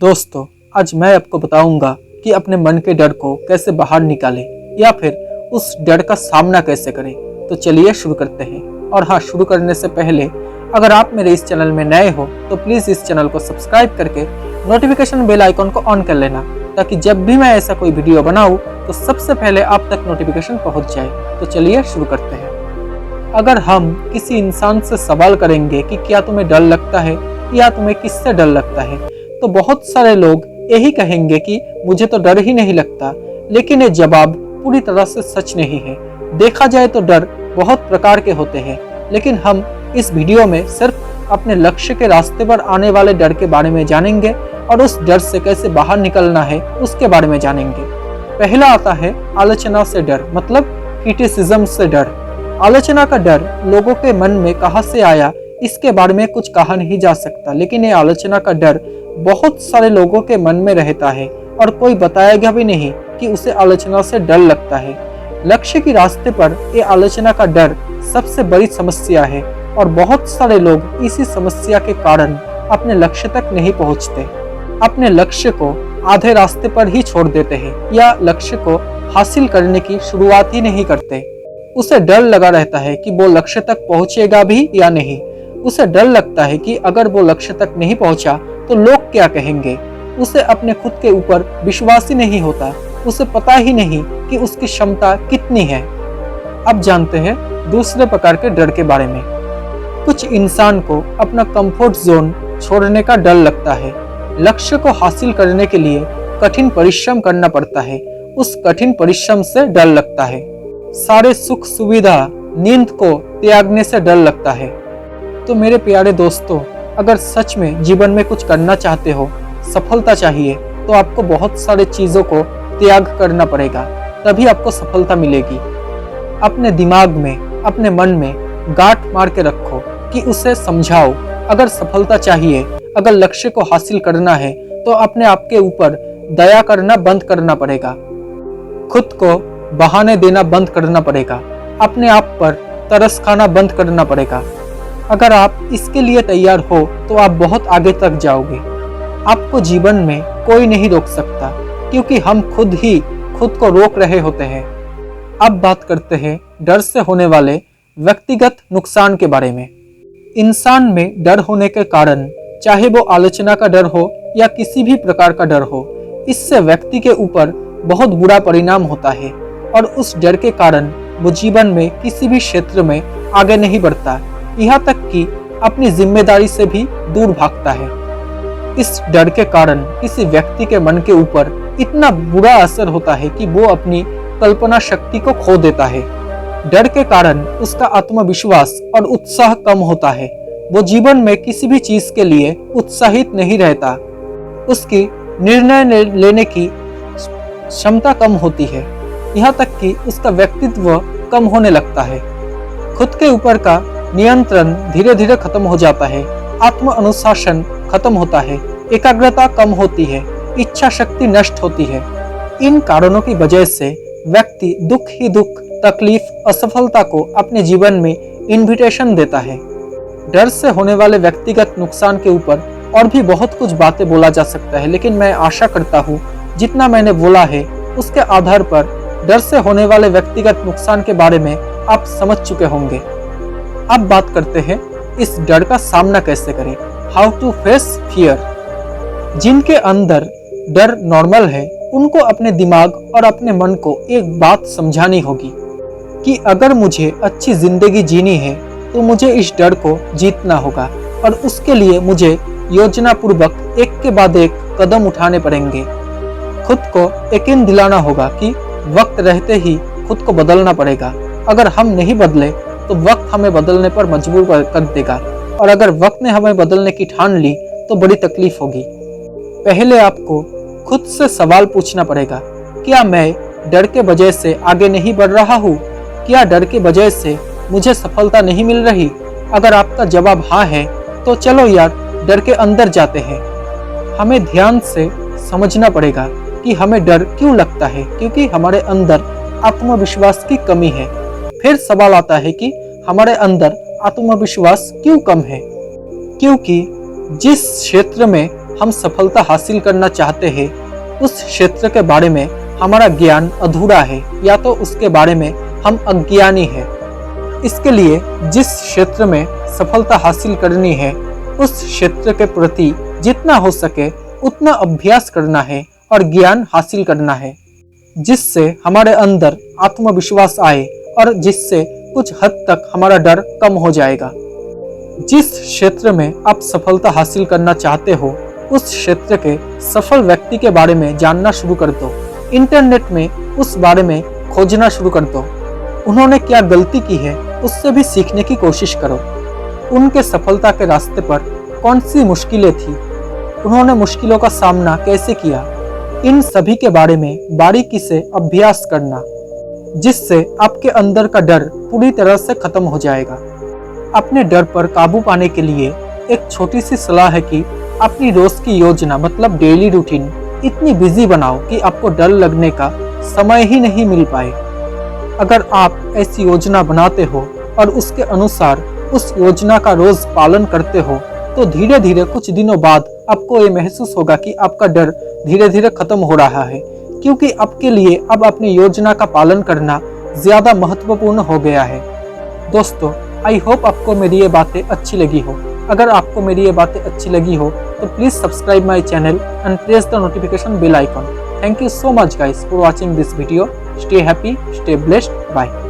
दोस्तों, आज मैं आपको बताऊंगा कि अपने मन के डर को कैसे बाहर निकालें या फिर उस डर का सामना कैसे करें। तो चलिए शुरू करते हैं। और हाँ, शुरू करने से पहले अगर आप मेरे इस चैनल में नए हो तो प्लीज़ इस चैनल को सब्सक्राइब करके नोटिफिकेशन बेल आइकॉन को ऑन कर लेना, ताकि जब भी मैं ऐसा कोई वीडियो बनाऊँ तो सबसे पहले आप तक नोटिफिकेशन पहुँच जाए। तो चलिए शुरू करते हैं। अगर हम किसी इंसान से सवाल करेंगे कि क्या तुम्हें डर लगता है या तुम्हें किससे डर लगता है, तो बहुत सारे लोग यही कहेंगे कि मुझे तो डर ही नहीं लगता। लेकिन ये जवाब पूरी तरह से सच नहीं है। देखा जाए तो डर बहुत प्रकार के होते हैं, लेकिन हम इस वीडियो में सिर्फ अपने लक्ष्य के रास्ते पर आने वाले डर के बारे में जानेंगे और उस डर से कैसे बाहर निकलना है उसके बारे में जानेंगे। पहला आता है आलोचना से डर, मतलब क्रिटिसिज्म से डर। आलोचना का डर लोगों के मन में कहां से आया इसके बारे में कुछ कहा नहीं जा सकता, लेकिन ये आलोचना का डर बहुत सारे लोगों के मन में रहता है और कोई बताएगा भी नहीं कि उसे आलोचना से डर लगता है। लक्ष्य के रास्ते पर ये आलोचना का डर सबसे बड़ी समस्या है और बहुत सारे लोग इसी समस्या के कारण अपने लक्ष्य तक नहीं पहुंचते, अपने लक्ष्य को आधे रास्ते पर ही छोड़ देते हैं या लक्ष्य को हासिल करने की शुरुआत ही नहीं करते। उसे डर लगा रहता है कि वो लक्ष्य तक पहुंचेगा भी या नहीं। उसे डर लगता है कि अगर वो लक्ष्य तक नहीं पहुंचा तो लोग क्या कहेंगे। उसे अपने खुद के ऊपर विश्वास ही नहीं होता। उसे पता ही नहीं कि उसकी क्षमता कितनी है। अब जानते हैं दूसरे प्रकार के डर के बारे में। कुछ इंसान को अपना कंफर्ट जोन छोड़ने का डर लगता है। लक्ष्य को हासिल करने के लिए कठिन परिश्रम करना पड़ता है। उस कठिन परिश्रम से डर लगता है। सारे सुख सुविधा, नींद को त्यागने से डर लगता है। तो मेरे प्यारे दोस्तों, अगर सच में जीवन में कुछ करना चाहते हो, सफलता चाहिए, तो आपको बहुत सारे चीजों को त्याग करना पड़ेगा, तभी आपको सफलता मिलेगी। अपने दिमाग में, अपने मन में गांठ मार के रखो कि उसे समझाओ। अगर सफलता चाहिए, अगर लक्ष्य को हासिल करना है, तो अपने आप के ऊपर दया करना बंद करना पड़ेगा। खुद को बहाने देना बंद करना पड़ेगा। अपने आप पर तरस खाना बंद करना पड़ेगा। अगर आप इसके लिए तैयार हो तो आप बहुत आगे तक जाओगे। आपको जीवन में कोई नहीं रोक सकता, क्योंकि हम खुद ही खुद को रोक रहे होते हैं। अब बात करते हैं डर से होने वाले व्यक्तिगत नुकसान के बारे में। इंसान में डर होने के कारण, चाहे वो आलोचना का डर हो या किसी भी प्रकार का डर हो, इससे व्यक्ति के ऊपर बहुत बुरा परिणाम होता है और उस डर के कारण वो जीवन में किसी भी क्षेत्र में आगे नहीं बढ़ता, यहाँ तक कि अपनी जिम्मेदारी से भी दूर भागता है। इस डर के कारण किसी व्यक्ति के मन के ऊपर इतना बुरा असर होता है कि वो अपनी कल्पना शक्ति को खो देता है। डर के कारण उसका आत्मविश्वास और उत्साह कम होता है। वो जीवन में किसी भी चीज के लिए उत्साहित नहीं रहता। उसकी निर्णय लेने की क्षमता कम होती है, यहाँ तक कि उसका व्यक्तित्व कम होने लगता है। खुद के ऊपर का नियंत्रण धीरे धीरे खत्म हो जाता है। आत्म अनुशासन खत्म होता है। एकाग्रता कम होती है। इच्छा शक्ति नष्ट होती है। इन कारणों की वजह से व्यक्ति दुख ही दुख, तकलीफ, असफलता को अपने जीवन में इन्विटेशन देता है। डर से होने वाले व्यक्तिगत नुकसान के ऊपर और भी बहुत कुछ बातें बोला जा सकता है, लेकिन मैं आशा करता हूँ जितना मैंने बोला है उसके आधार पर डर से होने वाले व्यक्तिगत नुकसान के बारे में आप समझ चुके होंगे। अब बात करते हैं इस डर का सामना कैसे करें। How to face fear. जिनके अंदर डर नॉर्मल है, उनको अपने दिमाग और अपने मन को एक बात समझानी होगी कि अगर मुझे अच्छी जिंदगी जीनी है तो मुझे इस डर को जीतना होगा और उसके लिए मुझे योजना पूर्वक एक के बाद एक कदम उठाने पड़ेंगे। खुद को यकीन दिलाना होगा कि वक्त रहते ही खुद को बदलना पड़ेगा। अगर हम नहीं बदले तो वक्त हमें बदलने पर मजबूर कर देगा, और अगर वक्त ने हमें बदलने की ठान ली तो बड़ी तकलीफ होगी। पहले आपको खुद से सवाल पूछना पड़ेगा, क्या मैं डर के वजह से आगे नहीं बढ़ रहा हूँ? क्या डर के वजह से मुझे सफलता नहीं मिल रही? अगर आपका जवाब हाँ है तो चलो यार, डर के अंदर जाते हैं। हमें ध्यान से समझना पड़ेगा कि हमें डर क्यों लगता है, क्योंकि हमारे अंदर आत्मविश्वास की कमी है। फिर सवाल आता है कि हमारे अंदर आत्मविश्वास क्यों कम है? क्योंकि जिस क्षेत्र में हम सफलता हासिल करना चाहते हैं उस क्षेत्र के बारे में हमारा ज्ञान अधूरा है या तो उसके बारे में हम अज्ञानी हैं। इसके लिए जिस क्षेत्र में सफलता हासिल करनी है उस क्षेत्र के प्रति जितना हो सके उतना अभ्यास करना है और ज्ञान हासिल करना है, जिससे हमारे अंदर आत्मविश्वास आए और जिससे कुछ हद तक हमारा डर कम हो जाएगा। जिस क्षेत्र में आप सफलता हासिल करना चाहते हो उस क्षेत्र के सफल व्यक्ति के बारे में जानना शुरू कर दो। इंटरनेट में उस बारे में खोजना शुरू कर दो। उन्होंने क्या गलती की है उससे भी सीखने की कोशिश करो। उनके सफलता के रास्ते पर कौन सी मुश्किलें थी, उन्होंने मुश्किलों का सामना कैसे किया, इन सभी के बारे में बारीकी से अभ्यास करना, जिससे आपके अंदर का डर पूरी तरह से खत्म हो जाएगा। अपने डर पर काबू पाने के लिए एक छोटी सी सलाह है कि अपनी रोज की योजना मतलब डेली रूटीन इतनी बिजी बनाओ कि आपको डर लगने का समय ही नहीं मिल पाए। अगर आप ऐसी योजना बनाते हो और उसके अनुसार उस योजना का रोज पालन करते हो तो धीरे धीरे कुछ दिनों बाद आपको ये महसूस होगा कि आपका डर धीरे धीरे खत्म हो रहा है, क्योंकि आपके लिए अब अपनी योजना का पालन करना ज्यादा महत्वपूर्ण हो गया है। दोस्तों, आई होप आपको मेरी ये बातें अच्छी लगी हो। अगर आपको मेरी ये बातें अच्छी लगी हो तो please subscribe my channel and press the notification bell icon. Thank you so much guys for watching this video. Stay happy, stay blessed. Bye.